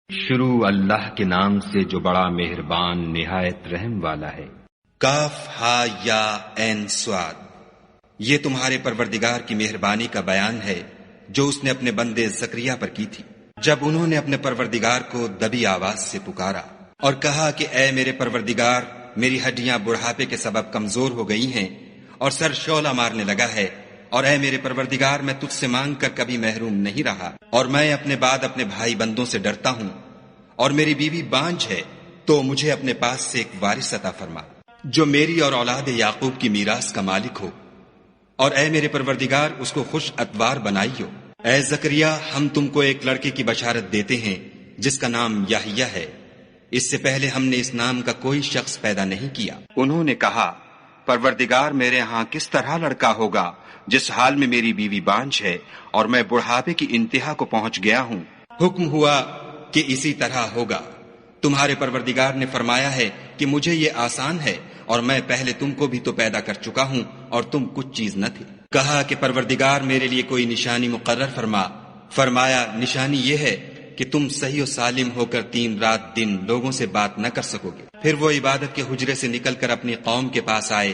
شروع اللہ کے نام سے جو بڑا مہربان نہایت رحم والا ہے۔ کاف ہا یا عین صاد، یہ تمہارے پروردگار کی مہربانی کا بیان ہے جو اس نے اپنے بندے زکریا پر کی تھی جب انہوں نے اپنے پروردگار کو دبی آواز سے پکارا اور کہا کہ اے میرے پروردگار، میری ہڈیاں بڑھاپے کے سبب کمزور ہو گئی ہیں اور سر شعلہ مارنے لگا ہے، اور اے میرے پروردگار، میں تجھ سے مانگ کر کبھی محروم نہیں رہا، اور میں اپنے بعد اپنے بھائی بندوں سے ڈرتا ہوں، اور میری بیوی بانجھ ہے، تو مجھے اپنے پاس سے ایک وارث عطا فرما جو میری اور اولاد یعقوب کی میراث کا مالک ہو، اور اے میرے پروردگار اس کو خوش اتوار بنائیو۔ اے زکریا، ہم تم کو ایک لڑکے کی بشارت دیتے ہیں جس کا نام یحییٰ ہے، اس سے پہلے ہم نے اس نام کا کوئی شخص پیدا نہیں کیا۔ انہوں نے کہا، پروردگار، میرے ہاں کس طرح لڑکا ہوگا جس حال میں میری بیوی بانجھ ہے اور میں بڑھاپے کی انتہا کو پہنچ گیا ہوں؟ حکم ہوا کہ اسی طرح ہوگا۔ تمہارے پروردگار نے فرمایا ہے کہ مجھے یہ آسان ہے، اور میں پہلے تم کو بھی تو پیدا کر چکا ہوں اور تم کچھ چیز نہ تھے۔ کہا کہ پروردگار میرے لیے کوئی نشانی مقرر فرما۔ فرمایا، نشانی یہ ہے کہ تم صحیح و سالم ہو کر 3 رات دن لوگوں سے بات نہ کر سکو گے۔ پھر وہ عبادت کے حجرے سے نکل کر اپنی قوم کے پاس آئے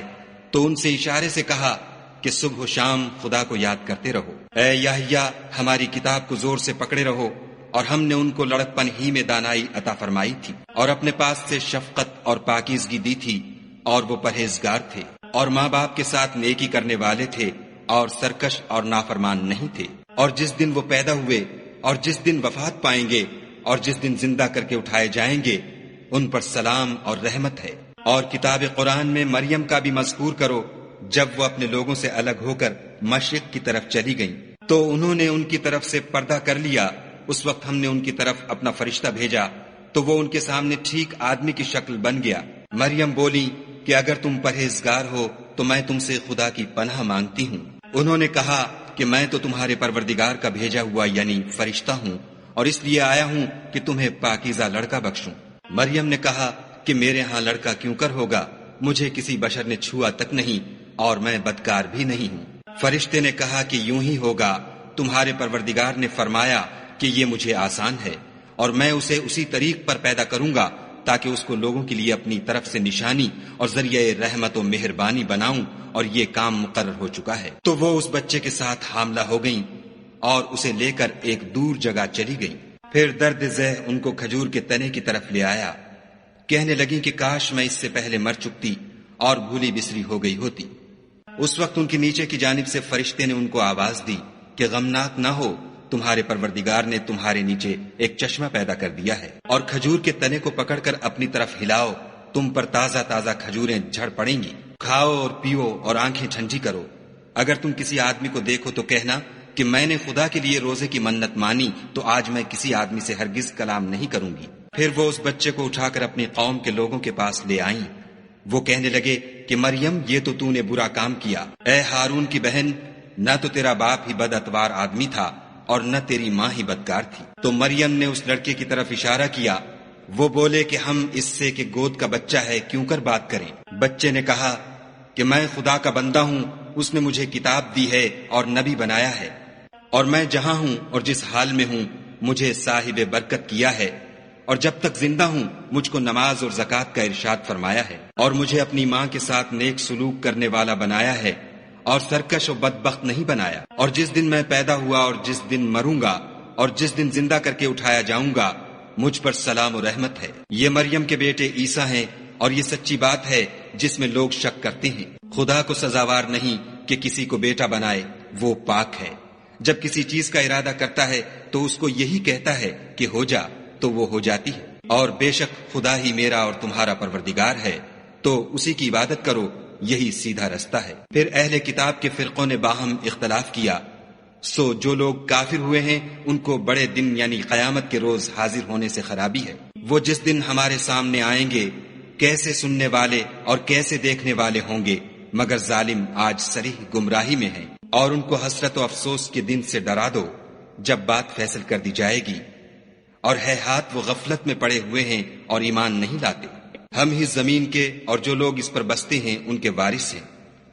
تو ان سے اشارے سے کہا کہ صبح و شام خدا کو یاد کرتے رہو۔ اے یحییٰ، ہماری کتاب کو زور سے پکڑے رہو، اور ہم نے ان کو لڑکپن ہی میں دانائی عطا فرمائی تھی، اور اپنے پاس سے شفقت اور پاکیزگی دی تھی، اور وہ پرہیزگار تھے، اور ماں باپ کے ساتھ نیکی کرنے والے تھے، اور سرکش اور نافرمان نہیں تھے۔ اور جس دن وہ پیدا ہوئے اور جس دن وفات پائیں گے اور جس دن زندہ کر کے اٹھائے جائیں گے، ان پر سلام اور رحمت ہے۔ اور کتاب قرآن میں مریم کا بھی مذکور کرو، جب وہ اپنے لوگوں سے الگ ہو کر مشرق کی طرف چلی گئیں تو انہوں نے ان کی طرف سے پردہ کر لیا۔ اس وقت ہم نے ان کی طرف اپنا فرشتہ بھیجا تو وہ ان کے سامنے ٹھیک آدمی کی شکل بن گیا۔ مریم بولی کہ اگر تم پرہیزگار ہو تو میں تم سے خدا کی پناہ مانگتی ہوں۔ انہوں نے کہا کہ میں تو تمہارے پروردگار کا بھیجا ہوا یعنی فرشتہ ہوں، اور اس لیے آیا ہوں کہ تمہیں پاکیزہ لڑکا بخشوں۔ مریم نے کہا کہ میرے ہاں لڑکا کیوں کر ہوگا، مجھے کسی بشر نے چھوا تک نہیں، اور میں بدکار بھی نہیں ہوں۔ فرشتے نے کہا کہ یوں ہی ہوگا، تمہارے پروردگار نے فرمایا کہ یہ مجھے آسان ہے، اور میں اسے اسی طریق پر پیدا کروں گا تاکہ اس کو لوگوں کے لیے اپنی طرف سے نشانی اور ذریعہ رحمت و مہربانی بناؤں، اور یہ کام مقرر ہو چکا ہے۔ تو وہ اس بچے کے ساتھ حاملہ ہو گئیں اور اسے لے کر ایک دور جگہ چلی گئیں۔ پھر درد ذہ ان کو کھجور کے تنے کی طرف لے آیا، کہنے لگیں کہ کاش میں اس سے پہلے مر چکتی اور بھولی بسری ہو گئی ہوتی۔ اس وقت ان کے نیچے کی جانب سے فرشتے نے ان کو آواز دی کہ غمناک نہ ہو، تمہارے پروردگار نے تمہارے نیچے ایک چشمہ پیدا کر دیا ہے، اور کھجور کے تنے کو پکڑ کر اپنی طرف ہلاؤ، تم پر تازہ تازہ کھجوریں جھڑ پڑیں گی، کھاؤ اور پیو اور آنکھیں ٹھنڈی کرو۔ اگر تم کسی آدمی کو دیکھو تو کہنا کہ میں نے خدا کے لیے روزے کی منت مانی، تو آج میں کسی آدمی سے ہرگز کلام نہیں کروں گی۔ پھر وہ اس بچے کو اٹھا کر اپنی قوم کے لوگوں کے پاس لے آئیں۔ وہ کہنے لگے کہ مریم، یہ تو نے برا کام کیا۔ اے ہارون کی بہن، نہ تو تیرا باپ ہی بد اتوار آدمی تھا اور نہ تیری ماں ہی بدکار تھی۔ تو مریم نے اس لڑکے کی طرف اشارہ کیا۔ وہ بولے کہ ہم اس سے کہ گود کا بچہ ہے کیوں کر بات کریں۔ بچے نے کہا کہ میں خدا کا بندہ ہوں، اس نے مجھے کتاب دی ہے اور نبی بنایا ہے، اور میں جہاں ہوں اور جس حال میں ہوں مجھے صاحب برکت کیا ہے، اور جب تک زندہ ہوں مجھ کو نماز اور زکوٰۃ کا ارشاد فرمایا ہے، اور مجھے اپنی ماں کے ساتھ نیک سلوک کرنے والا بنایا ہے، اور سرکش و بدبخت نہیں بنایا۔ اور جس دن میں پیدا ہوا اور جس دن مروں گا اور جس دن زندہ کر کے اٹھایا جاؤں گا، مجھ پر سلام و رحمت ہے۔ یہ مریم کے بیٹے عیسیٰ ہیں، اور یہ سچی بات ہے جس میں لوگ شک کرتے ہیں۔ خدا کو سزاوار نہیں کہ کسی کو بیٹا بنائے، وہ پاک ہے۔ جب کسی چیز کا ارادہ کرتا ہے تو اس کو یہی کہتا ہے کہ ہو جا، تو وہ ہو جاتی ہے۔ اور بے شک خدا ہی میرا اور تمہارا پروردگار ہے، تو اسی کی عبادت کرو، یہی سیدھا رستہ ہے۔ پھر اہل کتاب کے فرقوں نے باہم اختلاف کیا، سو جو لوگ کافر ہوئے ہیں ان کو بڑے دن یعنی قیامت کے روز حاضر ہونے سے خرابی ہے۔ وہ جس دن ہمارے سامنے آئیں گے کیسے سننے والے اور کیسے دیکھنے والے ہوں گے، مگر ظالم آج صریح گمراہی میں ہیں۔ اور ان کو حسرت و افسوس کے دن سے ڈرا دو جب بات فیصل کر دی جائے گی، اور ہے ہاتھ وہ غفلت میں پڑے ہوئے ہیں اور ایمان نہیں لاتے۔ ہم ہی زمین کے اور جو لوگ اس پر بستے ہیں ان کے وارث ہیں،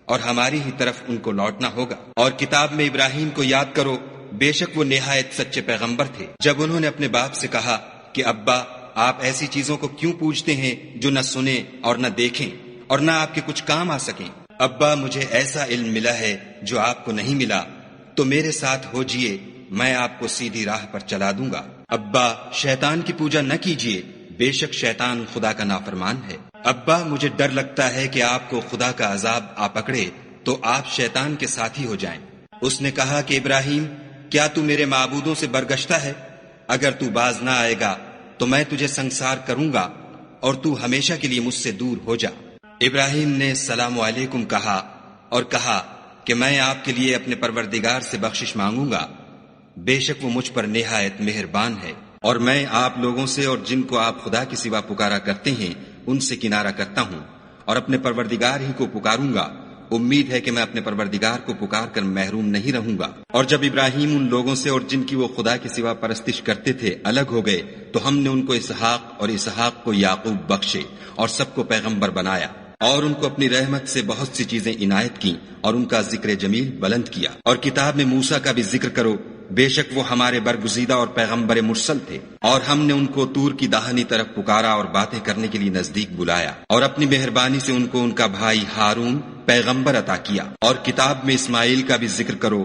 اور ہماری ہی طرف ان کو لوٹنا ہوگا۔ اور کتاب میں ابراہیم کو یاد کرو، بے شک وہ نہایت سچے پیغمبر تھے۔ جب انہوں نے اپنے باپ سے کہا کہ ابا آپ ایسی چیزوں کو کیوں پوجتے ہیں جو نہ سنیں اور نہ دیکھیں اور نہ آپ کے کچھ کام آ سکیں؟ ابا مجھے ایسا علم ملا ہے جو آپ کو نہیں ملا، تو میرے ساتھ ہو جئے، میں آپ کو سیدھی راہ پر چلا دوں گا۔ ابا شیطان کی پوجا نہ کیجیے، بے شک شیطان خدا کا نافرمان ہے۔ ابا مجھے ڈر لگتا ہے کہ آپ کو خدا کا عذاب آ پکڑے تو آپ شیطان کے ساتھی ہو جائیں۔ اس نے کہا کہ ابراہیم، کیا تو میرے معبودوں سے برگشتہ ہے؟ اگر تو باز نہ آئے گا تو میں تجھے سنسار کروں گا اور تو ہمیشہ کے لیے مجھ سے دور ہو جا۔ ابراہیم نے السلام علیکم کہا اور کہا کہ میں آپ کے لیے اپنے پروردگار سے بخشش مانگوں گا، بے شک وہ مجھ پر نہایت مہربان ہے، اور میں آپ لوگوں سے اور جن کو آپ خدا کے سوا پکارا کرتے ہیں ان سے کنارہ کرتا ہوں اور اپنے پروردگار ہی کو پکاروں گا۔ امید ہے کہ میں اپنے پروردگار کو پکار کر محروم نہیں رہوں گا۔ اور جب ابراہیم ان لوگوں سے اور جن کی وہ خدا کے سوا پرستش کرتے تھے الگ ہو گئے تو ہم نے ان کو اسحاق اور اسحاق کو یعقوب بخشے اور سب کو پیغمبر بنایا، اور ان کو اپنی رحمت سے بہت سی چیزیں عنایت کی اور ان کا ذکر جمیل بلند کیا۔ اور کتاب میں موسیٰ کا بھی ذکر کرو، بے شک وہ ہمارے برگزیدہ اور پیغمبر مرسل تھے، اور ہم نے ان کو طور کی داہنی طرف پکارا اور باتیں کرنے کے لیے نزدیک بلایا، اور اپنی مہربانی سے ان کو ان کا بھائی ہارون پیغمبر عطا کیا۔ اور کتاب میں اسماعیل کا بھی ذکر کرو،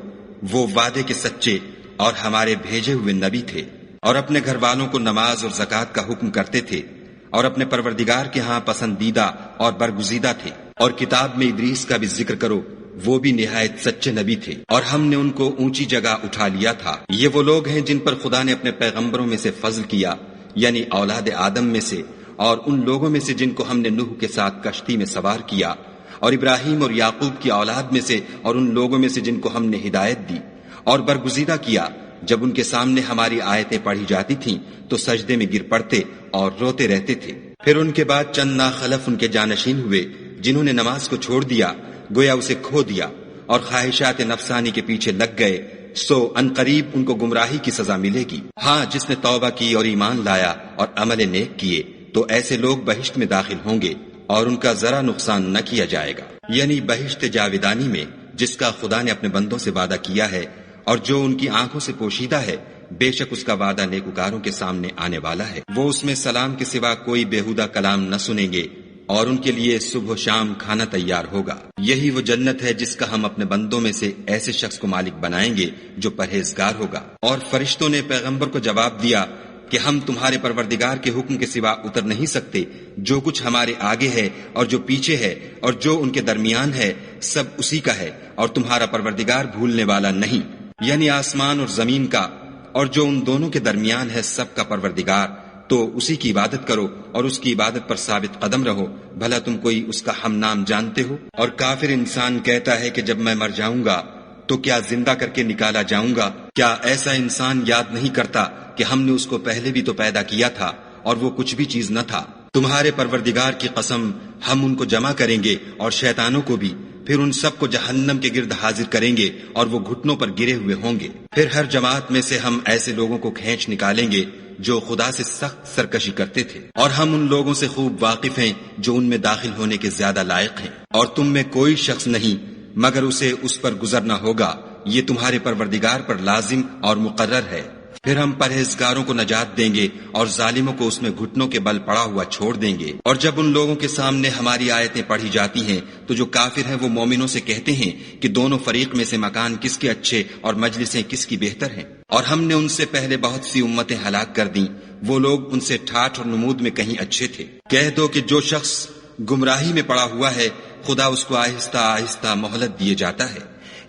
وہ وعدے کے سچے اور ہمارے بھیجے ہوئے نبی تھے، اور اپنے گھر والوں کو نماز اور زکوٰۃ کا حکم کرتے تھے، اور اپنے پروردگار کے ہاں پسندیدہ اور برگزیدہ تھے۔ اور کتاب میں ادریس کا بھی ذکر کرو، وہ بھی نہایت سچے نبی تھے، اور ہم نے ان کو اونچی جگہ اٹھا لیا تھا۔ یہ وہ لوگ ہیں جن پر خدا نے اپنے پیغمبروں میں سے فضل کیا، یعنی اولاد آدم میں سے، اور ان لوگوں میں سے جن کو ہم نے نوح کے ساتھ کشتی میں سوار کیا، اور ابراہیم اور یعقوب کی اولاد میں سے، اور ان لوگوں میں سے جن کو ہم نے ہدایت دی اور برگزیدہ کیا۔ جب ان کے سامنے ہماری آیتیں پڑھی جاتی تھیں تو سجدے میں گر پڑتے اور روتے رہتے تھے۔ پھر ان کے بعد چند ناخلف ان کے جانشین ہوئے جنہوں نے نماز کو چھوڑ دیا، گویا اسے کھو دیا، اور خواہشات نفسانی کے پیچھے لگ گئے، سو ان قریب ان کو گمراہی کی سزا ملے گی۔ ہاں، جس نے توبہ کی اور ایمان لایا اور عمل نیک کیے تو ایسے لوگ بہشت میں داخل ہوں گے اور ان کا ذرا نقصان نہ کیا جائے گا، یعنی بہشت جاودانی میں، جس کا خدا نے اپنے بندوں سے وعدہ کیا ہے اور جو ان کی آنکھوں سے پوشیدہ ہے۔ بے شک اس کا وعدہ نیکوکاروں کے سامنے آنے والا ہے۔ وہ اس میں سلام کے سوا کوئی بےہودہ کلام نہ سنیں گے، اور ان کے لیے صبح و شام کھانا تیار ہوگا۔ یہی وہ جنت ہے جس کا ہم اپنے بندوں میں سے ایسے شخص کو مالک بنائیں گے جو پرہیزگار ہوگا۔ اور فرشتوں نے پیغمبر کو جواب دیا کہ ہم تمہارے پروردگار کے حکم کے سوا اتر نہیں سکتے، جو کچھ ہمارے آگے ہے اور جو پیچھے ہے اور جو ان کے درمیان ہے سب اسی کا ہے، اور تمہارا پروردگار بھولنے والا نہیں، یعنی آسمان اور زمین کا اور جو ان دونوں کے درمیان ہے سب کا پروردگار۔ تو اسی کی عبادت کرو اور اس کی عبادت پر ثابت قدم رہو، بھلا تم کوئی اس کا ہم نام جانتے ہو؟ اور کافر انسان کہتا ہے کہ جب میں مر جاؤں گا تو کیا زندہ کر کے نکالا جاؤں گا؟ کیا ایسا انسان یاد نہیں کرتا کہ ہم نے اس کو پہلے بھی تو پیدا کیا تھا اور وہ کچھ بھی چیز نہ تھا؟ تمہارے پروردگار کی قسم، ہم ان کو جمع کریں گے اور شیطانوں کو بھی، پھر ان سب کو جہنم کے گرد حاضر کریں گے اور وہ گھٹنوں پر گرے ہوئے ہوں گے۔ پھر ہر جماعت میں سے ہم ایسے لوگوں کو کھینچ نکالیں گے جو خدا سے سخت سرکشی کرتے تھے، اور ہم ان لوگوں سے خوب واقف ہیں جو ان میں داخل ہونے کے زیادہ لائق ہیں، اور تم میں کوئی شخص نہیں مگر اسے اس پر گزرنا ہوگا، یہ تمہارے پروردگار پر لازم اور مقرر ہے۔ پھر ہم پرہیزگاروں کو نجات دیں گے اور ظالموں کو اس میں گھٹنوں کے بل پڑا ہوا چھوڑ دیں گے۔ اور جب ان لوگوں کے سامنے ہماری آیتیں پڑھی جاتی ہیں تو جو کافر ہیں وہ مومنوں سے کہتے ہیں کہ دونوں فریق میں سے مکان کس کے اچھے اور مجلسیں کس کی بہتر ہیں، اور ہم نے ان سے پہلے بہت سی امتیں ہلاک کر دیں، وہ لوگ ان سے ٹھاٹھ اور نمود میں کہیں اچھے تھے۔ کہہ دو کہ جو شخص گمراہی میں پڑا ہوا ہے خدا اس کو آہستہ آہستہ مہلت دیے جاتا ہے،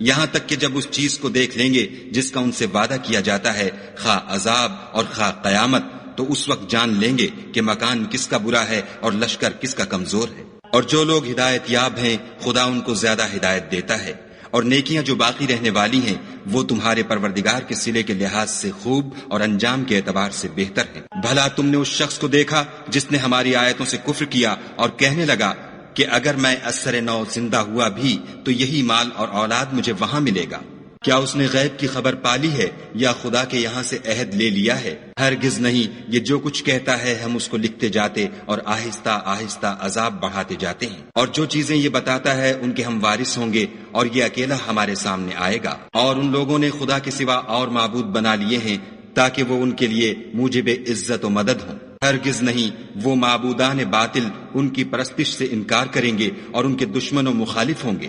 یہاں تک کہ جب اس چیز کو دیکھ لیں گے جس کا ان سے وعدہ کیا جاتا ہے، خواہ عذاب اور خواہ قیامت، تو اس وقت جان لیں گے کہ مکان کس کا برا ہے اور لشکر کس کا کمزور ہے۔ اور جو لوگ ہدایت یاب ہیں خدا ان کو زیادہ ہدایت دیتا ہے، اور نیکیاں جو باقی رہنے والی ہیں وہ تمہارے پروردگار کے صلے کے لحاظ سے خوب اور انجام کے اعتبار سے بہتر ہیں۔ بھلا تم نے اس شخص کو دیکھا جس نے ہماری آیتوں سے کفر کیا اور کہنے لگا کہ اگر میں اثر نو زندہ ہوا بھی تو یہی مال اور اولاد مجھے وہاں ملے گا؟ کیا اس نے غیب کی خبر پالی ہے یا خدا کے یہاں سے عہد لے لیا ہے؟ ہرگز نہیں، یہ جو کچھ کہتا ہے ہم اس کو لکھتے جاتے اور آہستہ آہستہ عذاب بڑھاتے جاتے ہیں۔ اور جو چیزیں یہ بتاتا ہے ان کے ہم وارث ہوں گے اور یہ اکیلا ہمارے سامنے آئے گا۔ اور ان لوگوں نے خدا کے سوا اور معبود بنا لیے ہیں تاکہ وہ ان کے لیے موجب عزت و مدد ہوں۔ ہرگز نہیں، وہ معبودان باطل ان کی پرستش سے انکار کریں گے اور ان کے دشمن و مخالف ہوں گے۔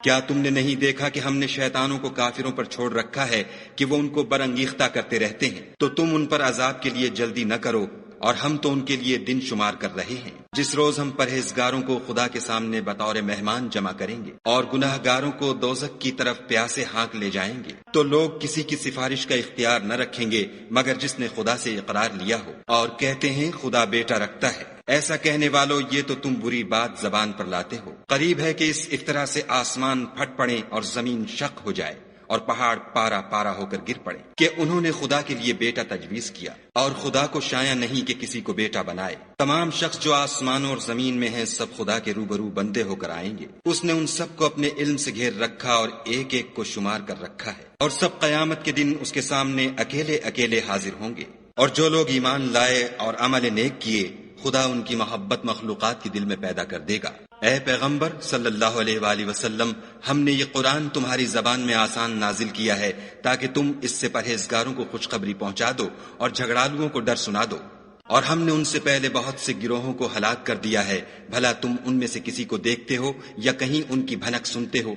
کیا تم نے نہیں دیکھا کہ ہم نے شیطانوں کو کافروں پر چھوڑ رکھا ہے کہ وہ ان کو برانگیختہ کرتے رہتے ہیں؟ تو تم ان پر عذاب کے لیے جلدی نہ کرو، اور ہم تو ان کے لیے دن شمار کر رہے ہیں، جس روز ہم پرہیزگاروں کو خدا کے سامنے بطور مہمان جمع کریں گے اور گناہ گاروں کو دوزخ کی طرف پیاسے ہانک لے جائیں گے۔ تو لوگ کسی کی سفارش کا اختیار نہ رکھیں گے مگر جس نے خدا سے اقرار لیا ہو، اور کہتے ہیں خدا بیٹا رکھتا ہے۔ ایسا کہنے والو، یہ تو تم بری بات زبان پر لاتے ہو۔ قریب ہے کہ اس افطرا سے آسمان پھٹ پڑے اور زمین شق ہو جائے اور پہاڑ پارا پارا ہو کر گر پڑے کہ انہوں نے خدا کے لیے بیٹا تجویز کیا، اور خدا کو شایع نہیں کہ کسی کو بیٹا بنائے۔ تمام شخص جو آسمانوں اور زمین میں ہیں سب خدا کے روبرو بندے ہو کر آئیں گے۔ اس نے ان سب کو اپنے علم سے گھیر رکھا اور ایک ایک کو شمار کر رکھا ہے، اور سب قیامت کے دن اس کے سامنے اکیلے اکیلے حاضر ہوں گے۔ اور جو لوگ ایمان لائے اور عمل نیک کیے، خدا ان کی محبت مخلوقات کے دل میں پیدا کر دے گا۔ اے پیغمبر صلی اللہ علیہ وآلہ وسلم، ہم نے یہ قرآن تمہاری زبان میں آسان نازل کیا ہے تاکہ تم اس سے پرہیزگاروں کو خوشخبری پہنچا دو اور جھگڑالوؤں کو ڈر سنا دو۔ اور ہم نے ان سے پہلے بہت سے گروہوں کو ہلاک کر دیا ہے، بھلا تم ان میں سے کسی کو دیکھتے ہو یا کہیں ان کی بھنک سنتے ہو؟